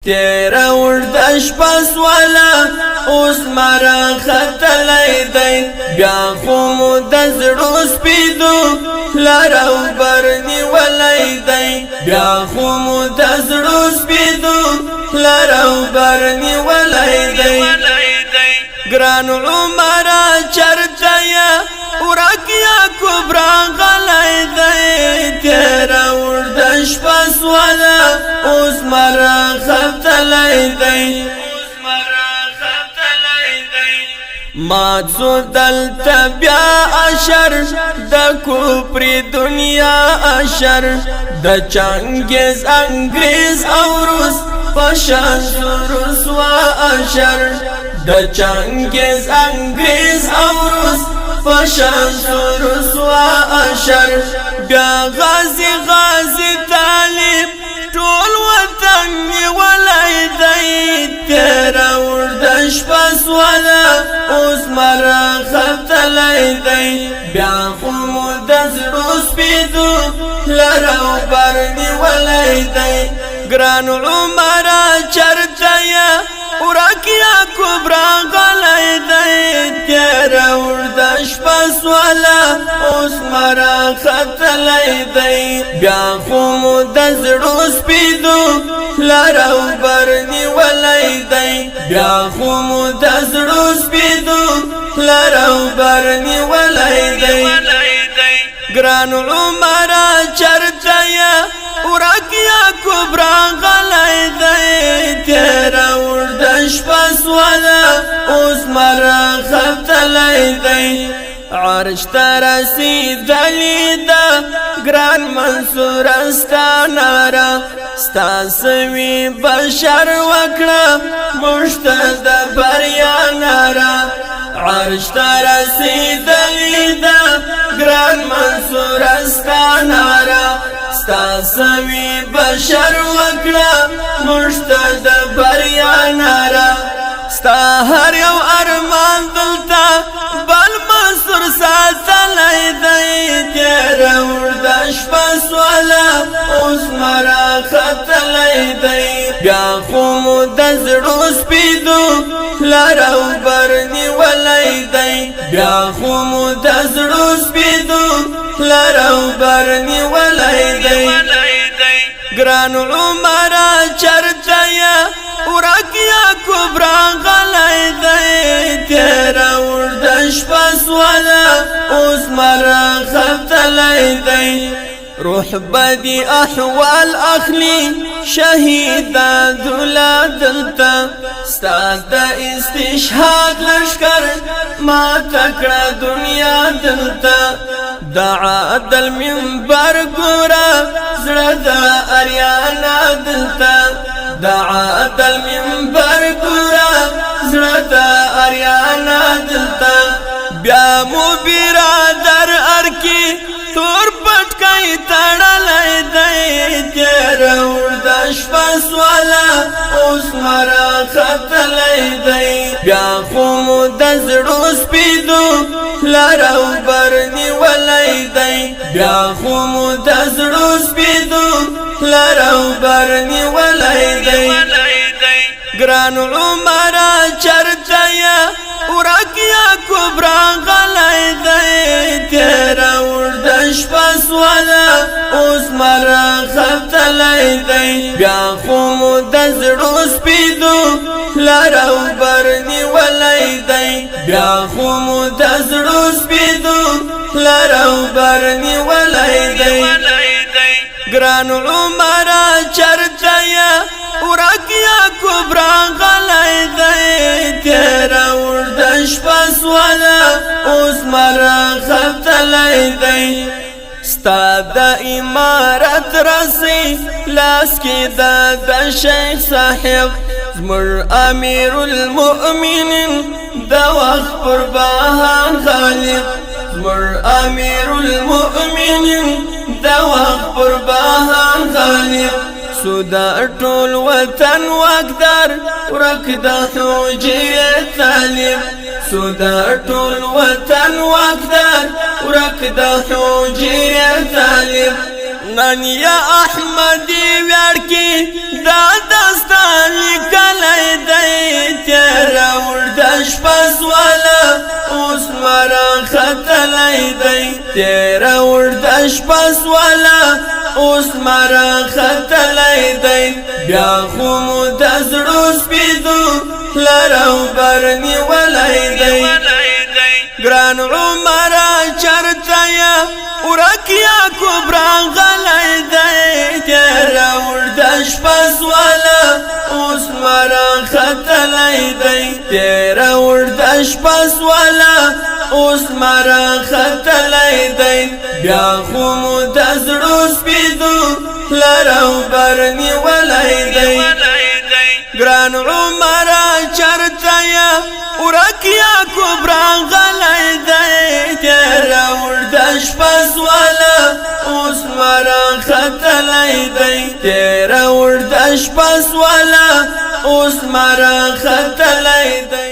تیرا ورد شپس والا اوس مرا خطلی دی بیا خومو دزړو سپیدو لارو برنی ولی دی بیا خومو دزړو سپیدو لارو برنی ولی دی گران عمرا چرتا یا ورکیا کبرا غلی دی تیرا ورد شپس والا اوس مرا خطلی دی ماتزو دلتا بیا اشر دا کوپری دنیا اشر دا چنگیز انگریز او روس پشان روس و اشر دا چنگیز انگریز او روس پشان روس و اشر بیا غازی غازی طالب ټول وطن ولی دی تیرا ورد شپس والا اوس مرا خطلی دی بیا خومو دزړو سپیدو لرو برنی ولی دی گران عمرا چرتا یا ورکیا کبرا غلی دی تیرا ورد شپس والا اوس مرا خطلی دی بیا خومو دزړو سپیدو لرو برنی ولی دی بیا خومو دزړو سپیدو لرو برنی ولی دی گران عمرا چرتا یا ورکیا کبرا غلی دی تیرا ورد شپس والا اوس مرا خطلی دی عرش ترسیدلی دا گران منصور استانارا ستا سوی بشر وکړه مشت د بریا نارا عرش ترسیدلی دا گران منصور استانارا ستا سوی بشر وکړه مشت د بریا نارا ستا هر یو ارمان دلتا بل منصور ساتلی دی تیرا ورد شپس والا اوس مرا خطلی دی بیا خومو دزړو سپیدو لرو برنی ولی دی بیا خومو دزړو سپیدو لرو برنی ولی دی گران عمرا چرتا یا ورکیا کبرا غلی دی تیرا ورد شپس والا اوس مرا خطلی دی روح بدی احوال اخلی شهید دولا دلتا ستاد استشهاد لشکر ما تکړه دنیا دلتا دعا دل منبر ګورا زړه د اریانا دلتا دعا دل منبر ګورا زړه د اریانا دلتا بیا مو برادر ارکی تور پټکای تړلای دی تیرا ورد شپس والا اوس مرا خطلی دی بیا خومو دزړو سپیدو لرو برنی ولی دی بیا خومو دزړو سپیدو لرو برنی ولی دی گران عمرا چرتا یا ورکیا کبرا غلی دی تیرا ورد شپس والا اوس مرا خطلی دی بیا خومو دزړو سپیدو لرو برنی ولی دی بیا خومو دزړو سپیدو لرو برنی ولی دی گران عمرا چرتا یا ورکیا کبرا غلی دی تیرا ورد شپس والا اوس مرا خطلی دی ستا د امارت رسی لاس کی د شیخ صاحب زمر امیر المؤمنین د وخت پر بهان غالب زمر امیر المؤمنین د وخت پر بهان غالب سودا ټول وطن واقدار ورک د حجره طالب سودا ټول وطن واقدار ورک د حجره طالب نن یا احمدی وړ کی دا دستان مرا خطلی دی تیرا وردش پس والا اوس مرا خطلی دی بیا خو دزړو سپیدو لرو برنی ولی دی ګران عمره چرته یا ورکیا کبرا غلی دی تیرا وردش پس والا اوس مرا خطلی دی تیرا وردش پس والا اوس مرا خطلی دی بیا خو دزړو سپیدو لرو برنی ولی دی ګران عمره چرته یا ورکیا کبرا غلی دی تیرا وردش پس والا اوس مرا خطلی دی تیرا وردش پس والا اوس مرا خطلی دی